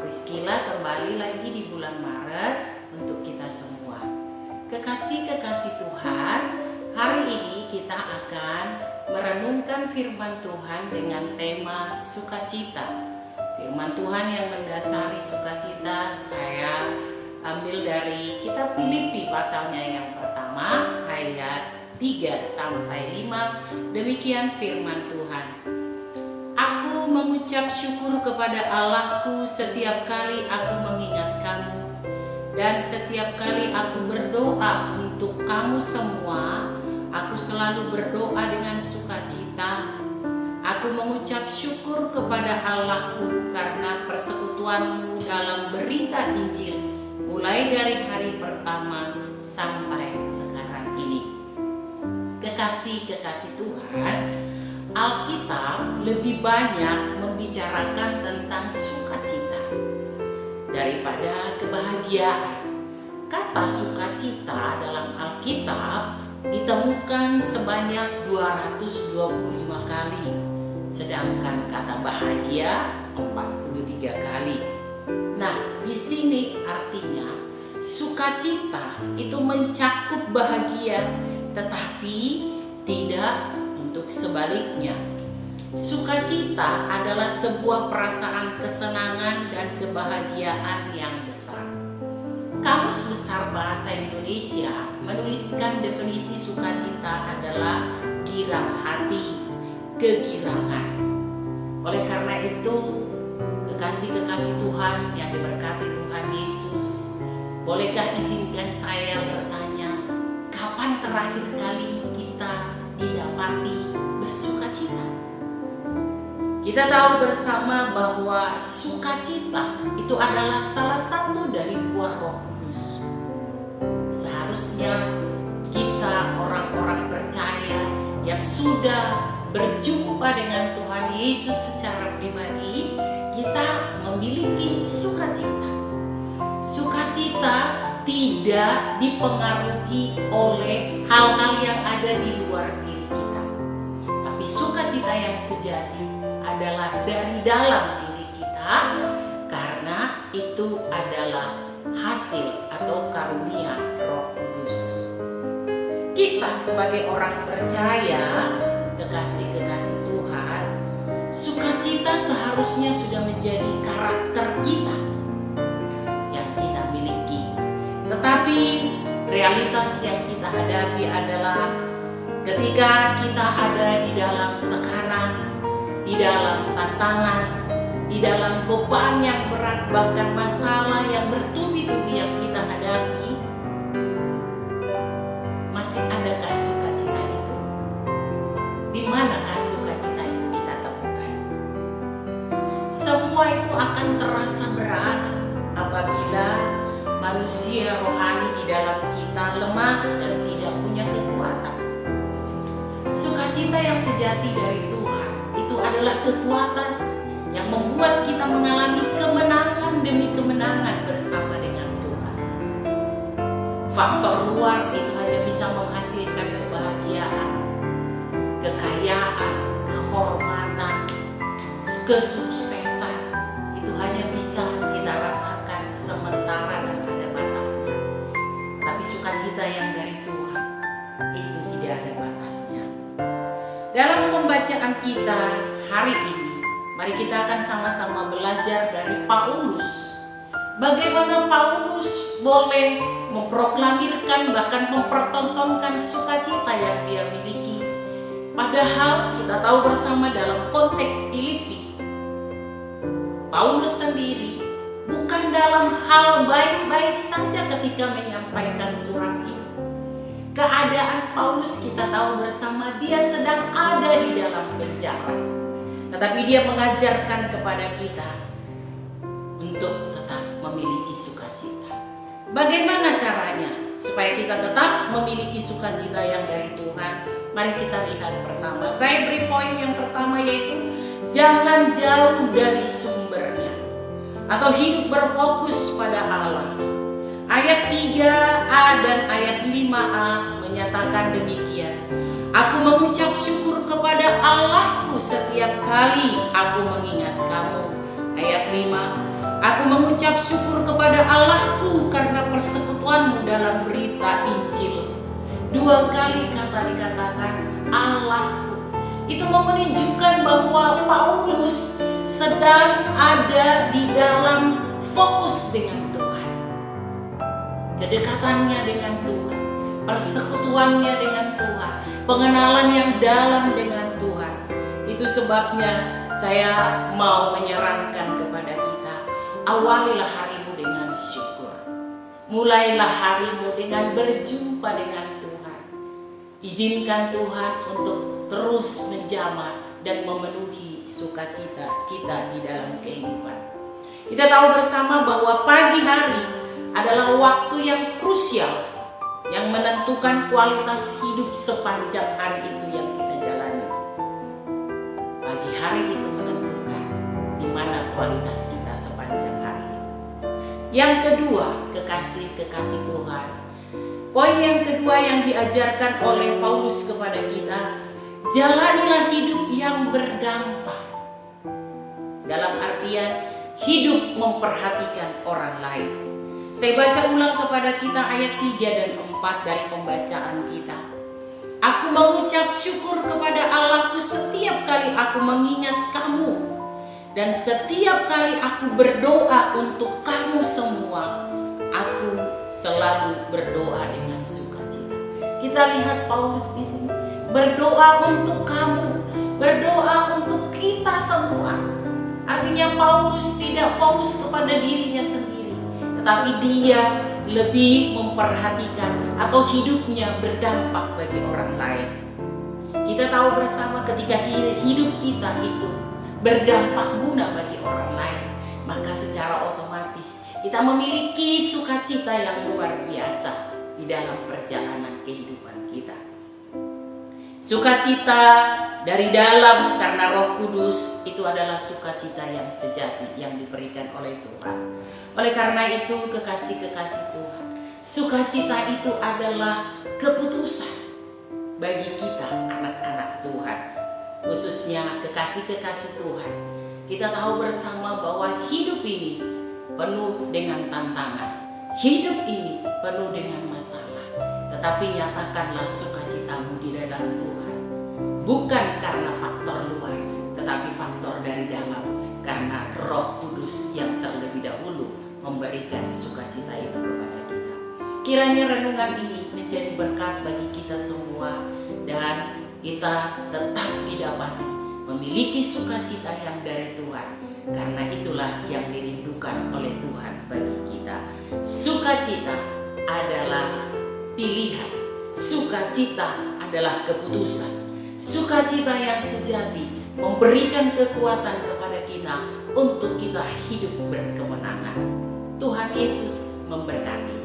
Priscilla kembali lagi di bulan Maret untuk kita semua. Kekasih-kekasih Tuhan, hari ini kita akan merenungkan firman Tuhan dengan tema sukacita. Firman Tuhan yang mendasari sukacita saya ambil dari kitab Filipi pasalnya yang pertama ayat 3 sampai 5. Demikian firman Tuhan. Aku mengucap syukur kepada Allahku setiap kali aku mengingat kamu, dan setiap kali aku berdoa untuk kamu semua. Aku selalu berdoa dengan sukacita. Aku mengucap syukur kepada Allahku karena persekutuanmu dalam berita Injil, mulai dari hari pertama sampai sekarang ini. Kekasih-kekasih Tuhan, Alkitab lebih banyak membicarakan tentang sukacita daripada kebahagiaan. Kata sukacita dalam Alkitab ditemukan sebanyak 225 kali, sedangkan kata bahagia 43 kali. Nah, di sini artinya sukacita itu mencakup bahagia, tetapi tidak untuk sebaliknya. Sukacita adalah sebuah perasaan kesenangan dan kebahagiaan yang besar. Kamus Besar Bahasa Indonesia menuliskan definisi sukacita adalah girang hati, kegirangan. Oleh karena itu, kekasih-kekasih Tuhan yang diberkati Tuhan Yesus, bolehkah izinkan saya bertanya, kapan terakhir kali kita didapati bersukacita? Kita tahu bersama bahwa sukacita itu adalah salah satu dari buah Roh Kudus. Seharusnya kita orang-orang percaya yang sudah berjumpa dengan Tuhan Yesus secara pribadi, kita memiliki sukacita. Sukacita tidak dipengaruhi oleh hal-hal yang ada di luar diri kita. Tapi sukacita yang sejati adalah dari dalam diri kita, karena itu adalah hasil atau karunia Roh Kudus. Kita sebagai orang percaya, kekasih-kekasih Tuhan, sukacita seharusnya sudah menjadi karakter kita yang kita miliki. Tetapi realitas yang kita hadapi adalah ketika kita ada di dalam tekanan, di dalam tantangan, di dalam beban yang berat, bahkan masalah yang bertubi-tubi yang kita hadapi, masih adakah sukacita itu? Di manakah sukacita itu kita temukan? Semua itu akan terasa berat apabila manusia rohani di dalam kita lemah dan tidak punya kekuatan. Sukacita yang sejati dari Tuhan itu adalah kekuatan yang membuat kita mengalami kemenangan demi kemenangan bersama dengan Tuhan. Faktor luar itu hanya bisa menghasilkan kebahagiaan, kekayaan, kehormatan, kesuksesan. Itu hanya bisa kita rasakan sementara dan ada batasnya. Tapi sukacita yang dari Tuhan itu tidak ada batasnya. Dalam pembacaan kita hari ini, mari kita akan sama-sama belajar dari Paulus. Bagaimana Paulus boleh memproklamirkan bahkan mempertontonkan sukacita yang dia miliki. Padahal kita tahu bersama dalam konteks Filipi, Paulus sendiri bukan dalam hal baik-baik saja ketika menyampaikan surat ini. Keadaan Paulus kita tahu bersama, dia sedang ada di dalam penjara. Tetapi dia mengajarkan kepada kita untuk tetap memiliki sukacita. Bagaimana caranya supaya kita tetap memiliki sukacita yang dari Tuhan? Mari kita lihat pertama. Saya beri poin yang pertama, yaitu jangan jauh dari sumbernya, atau hidup berfokus pada Allah. Ayat 3a dan ayat 5a menyatakan demikian. Aku mengucap syukur kepada Allahku setiap kali aku mengingat kamu. Ayat 5. Aku mengucap syukur kepada Allahku karena persekutuanmu dalam berita Injil. 2 kali kata dikatakan Allahku. Itu mau menunjukkan bahwa Paulus sedang ada di dalam fokus dengan Tuhan. Kedekatannya dengan Tuhan, persekutuannya dengan Tuhan, pengenalan yang dalam dengan Tuhan. Itu sebabnya saya mau menyarankan kepada kita, awalilah harimu dengan syukur. Mulailah harimu dengan berjumpa dengan Tuhan. Izinkan Tuhan untuk terus menjamah dan memenuhi sukacita kita di dalam kehidupan. Kita tahu bersama bahwa pagi hari adalah waktu yang krusial yang menentukan kualitas hidup sepanjang hari itu yang kita jalani. Pagi hari itu menentukan di mana kualitas kita sepanjang hari itu. Yang kedua, kekasih-kekasih Tuhan. Poin yang kedua yang diajarkan oleh Paulus kepada kita, jalanilah hidup yang berdampak. Dalam artian hidup memperhatikan orang lain. Saya baca ulang kepada kita ayat 3 dan 4 dari pembacaan kita. Aku mengucap syukur kepada Allahku setiap kali aku mengingat kamu. Dan setiap kali aku berdoa untuk kamu semua, aku selalu berdoa dengan sukacita. Kita lihat Paulus di sini berdoa untuk kamu, berdoa untuk kita semua. Artinya Paulus tidak fokus kepada dirinya sendiri, tetapi dia lebih memperhatikan atau hidupnya berdampak bagi orang lain. Kita tahu bersama ketika hidup kita itu berdampak guna bagi orang lain, maka secara otomatis kita memiliki sukacita yang luar biasa di dalam perjalanan kehidupan kita. Sukacita dari dalam karena Roh Kudus itu adalah sukacita yang sejati yang diberikan oleh Tuhan. Oleh karena itu kekasih-kekasih Tuhan, sukacita itu adalah keputusan bagi kita anak-anak Tuhan. Khususnya kekasih-kekasih Tuhan, kita tahu bersama bahwa hidup ini penuh dengan tantangan, hidup ini penuh dengan masalah. Tetapi nyatakanlah sukacitamu di dalam Tuhan, bukan karena faktor luar, tetapi faktor dari dalam, karena Roh Kudus yang terlebih dahulu memberikan sukacita itu kepada kita. Kiranya renungan ini menjadi berkat bagi kita semua, dan kita tetap didapati memiliki sukacita yang dari Tuhan, karena itulah yang dirindukan oleh Tuhan bagi kita. Sukacita adalah pilihan, sukacita adalah keputusan, sukacita yang sejati memberikan kekuatan kepada kita untuk kita hidup berkemenangan. Tuhan Yesus memberkati.